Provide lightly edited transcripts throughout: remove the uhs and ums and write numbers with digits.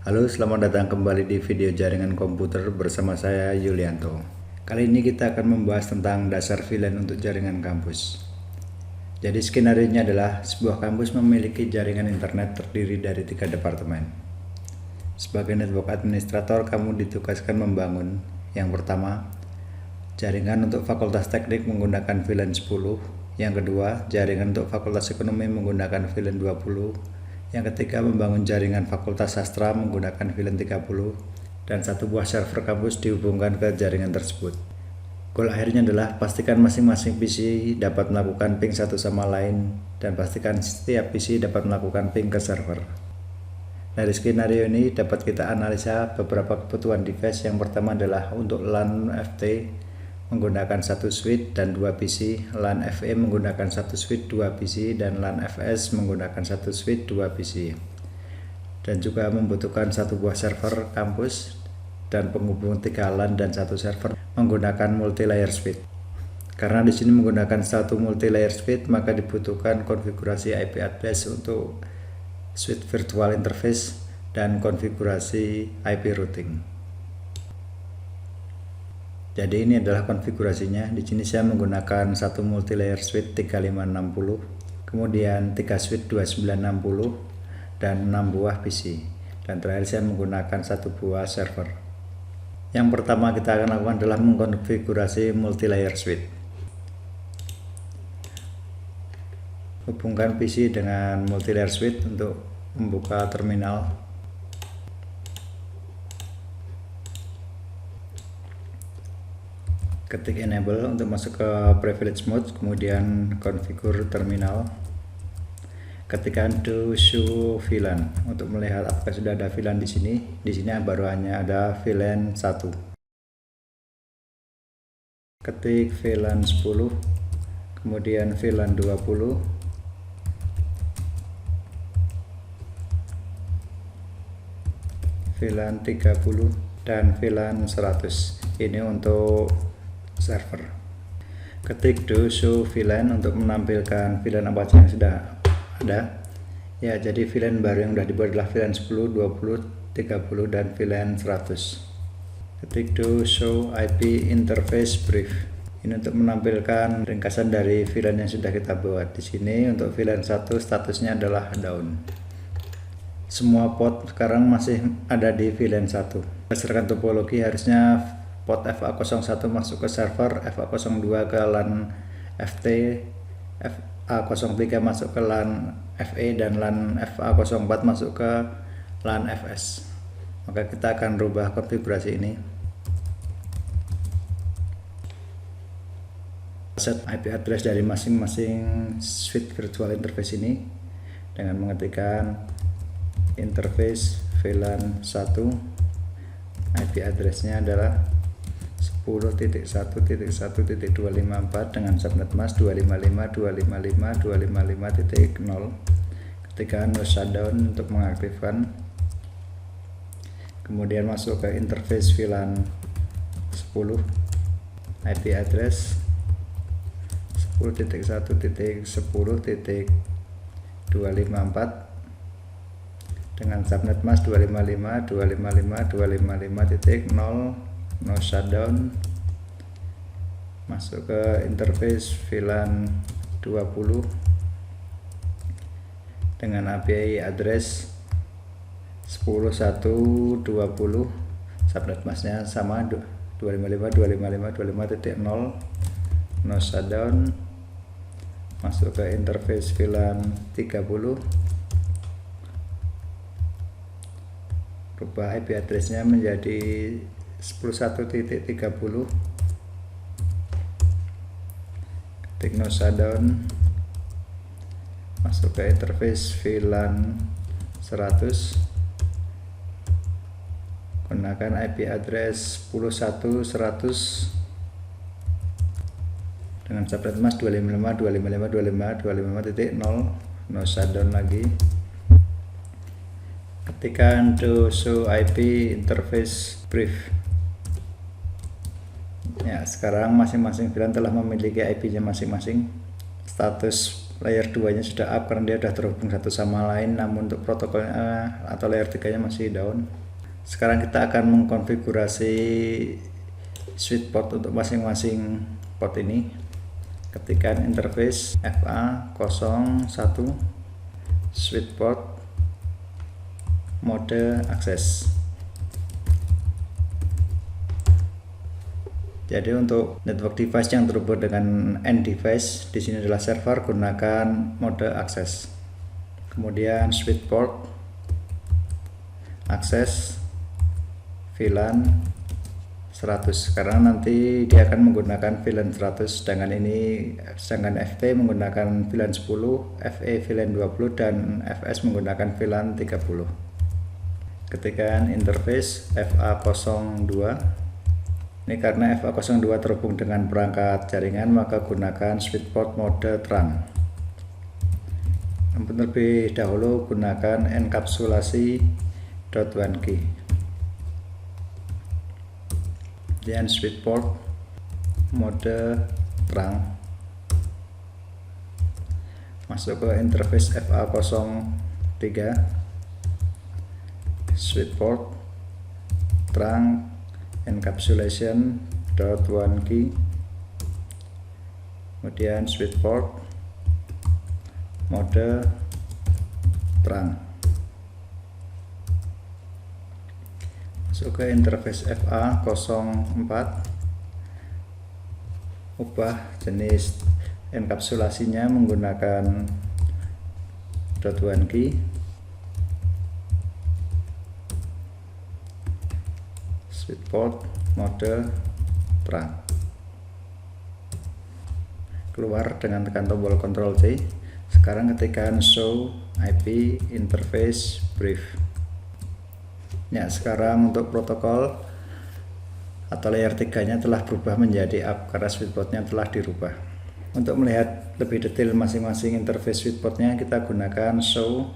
Halo, selamat datang kembali di video jaringan komputer bersama saya Yulianto. Kali ini kita akan membahas tentang dasar VLAN untuk jaringan kampus. Jadi skenario-nya adalah sebuah kampus memiliki jaringan internet terdiri dari 3 departemen. Sebagai network administrator, kamu ditugaskan membangun yang pertama, jaringan untuk Fakultas Teknik menggunakan VLAN 10, yang kedua, jaringan untuk Fakultas Ekonomi menggunakan VLAN 20, yang ketiga, membangun jaringan Fakultas Sastra menggunakan VLAN 30, dan satu buah server kampus dihubungkan ke jaringan tersebut. Goal akhirnya adalah pastikan masing-masing PC dapat melakukan ping satu sama lain, dan pastikan setiap PC dapat melakukan ping ke server. Dari skenario ini dapat kita analisa beberapa kebutuhan device. Yang pertama adalah untuk LAN FT menggunakan satu switch dan 2 PC, LAN FE menggunakan satu switch 2 PC, dan LAN FS menggunakan satu switch 2 PC. Dan juga membutuhkan satu buah server kampus dan penghubung 3 LAN dan satu server menggunakan multi-layer switch. Karena di sini menggunakan satu multi-layer switch, maka dibutuhkan konfigurasi IP address untuk switch virtual interface dan konfigurasi IP routing. Jadi ini adalah konfigurasinya. Di sini saya menggunakan satu multi-layer switch 3560, kemudian 3 switch 2960 dan 6 buah PC. Dan terakhir saya menggunakan satu buah server. Yang pertama kita akan lakukan adalah mengkonfigurasi multi-layer switch. Hubungkan PC dengan multi-layer switch untuk membuka terminal. Ketik enable untuk masuk ke privilege mode, kemudian configure terminal. Ketikkan do show VLAN untuk melihat apakah sudah ada VLAN di sini. Di sini baru hanya ada VLAN 1. Ketik VLAN 10, kemudian VLAN 20, VLAN 30, dan VLAN 100. Ini untuk server. Ketik do show VLAN untuk menampilkan VLAN apa saja yang sudah ada. Ya, jadi VLAN baru yang sudah dibuat adalah VLAN 10, 20, 30, dan VLAN 100. Ketik do show IP interface brief. Ini untuk menampilkan ringkasan dari VLAN yang sudah kita buat. Di sini untuk VLAN 1 statusnya adalah down. Semua port sekarang masih ada di VLAN 1. Berdasarkan topologi harusnya port FA01 masuk ke server, FA02 ke LAN FT, FA03 masuk ke LAN FE, dan LAN FA04 masuk ke LAN FS. Maka kita akan rubah konfigurasi ini. Set IP address dari masing-masing switch virtual interface ini dengan mengetikkan interface VLAN 1. IP addressnya adalah 10.1.1.254 dengan subnet mask 255.255.255.0. Ketika no shutdown untuk mengaktifkan, kemudian masuk ke interface VLAN 10, IP address 10.1.10.254 dengan subnet mask 255.255.255.0. no shutdown, masuk ke interface VLAN 20 dengan IP address 10.1.20, subnet masknya sama 255.255.255.0. no shutdown, masuk ke interface VLAN 30, rubah IP addressnya menjadi 11.30, ketik no shutdown, masuk ke interface VLAN 100, gunakan IP address 10.1.100 dengan subnet mask 255.255.255.0. no shutdown lagi. Ketikkan do show IP interface brief. Ya, sekarang masing-masing VLAN telah memiliki IP-nya masing-masing. Status layer 2 nya sudah up karena dia sudah terhubung satu sama lain, namun untuk protokolnya atau layer 3 nya masih down. Sekarang kita akan mengkonfigurasi switch port untuk masing-masing port ini. Ketikkan interface FA01 switch port mode akses. Jadi untuk network device yang terhubung dengan end device, di sini adalah server, gunakan mode akses. Kemudian switch port akses VLAN 100, karena nanti dia akan menggunakan VLAN 100, sedangkan FT menggunakan VLAN 10, FE VLAN 20, dan FS menggunakan VLAN 30. Ketikkan interface FA02. Ini karena FA02 terhubung dengan perangkat jaringan, maka gunakan switch port mode terang. Namun terlebih dahulu gunakan enkapsulasi .1 key. Kemudian switch port mode terang. Masuk ke interface FA03 switch port terang encapsulation .1 key, kemudian switch port mode terang. Masuk ke interface FA04, ubah jenis enkapsulasinya menggunakan .1 key, switch port mode terang. Keluar dengan tekan tombol Ctrl C. Sekarang ketikkan show IP interface brief. Ya, sekarang untuk protokol atau layer 3 nya telah berubah menjadi up karena switch portnya telah dirubah. Untuk melihat lebih detail masing-masing interface switch portnya, kita gunakan show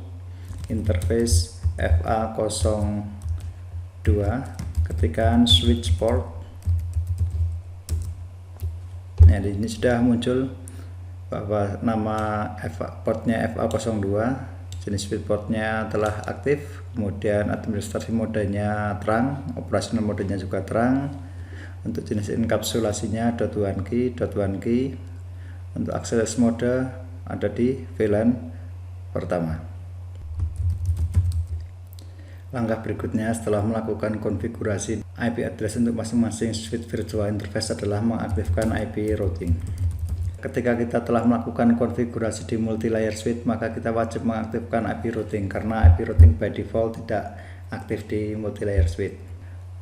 interface FA02. Ketikkan switch port. Nah, di sini sudah muncul bahwa nama portnya FA02, jenis switch portnya telah aktif, kemudian administrasi modenya terang, operasional modenya juga terang. Untuk jenis enkapsulasinya .1 key. Untuk akses mode ada di VLAN pertama. Langkah berikutnya setelah melakukan konfigurasi IP address untuk masing-masing switch virtual interface adalah mengaktifkan IP routing. Ketika kita telah melakukan konfigurasi di multi layer switch, maka kita wajib mengaktifkan IP routing karena IP routing by default tidak aktif di multi layer switch.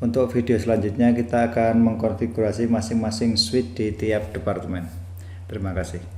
Untuk video selanjutnya kita akan mengkonfigurasi masing-masing switch di tiap departemen. Terima kasih.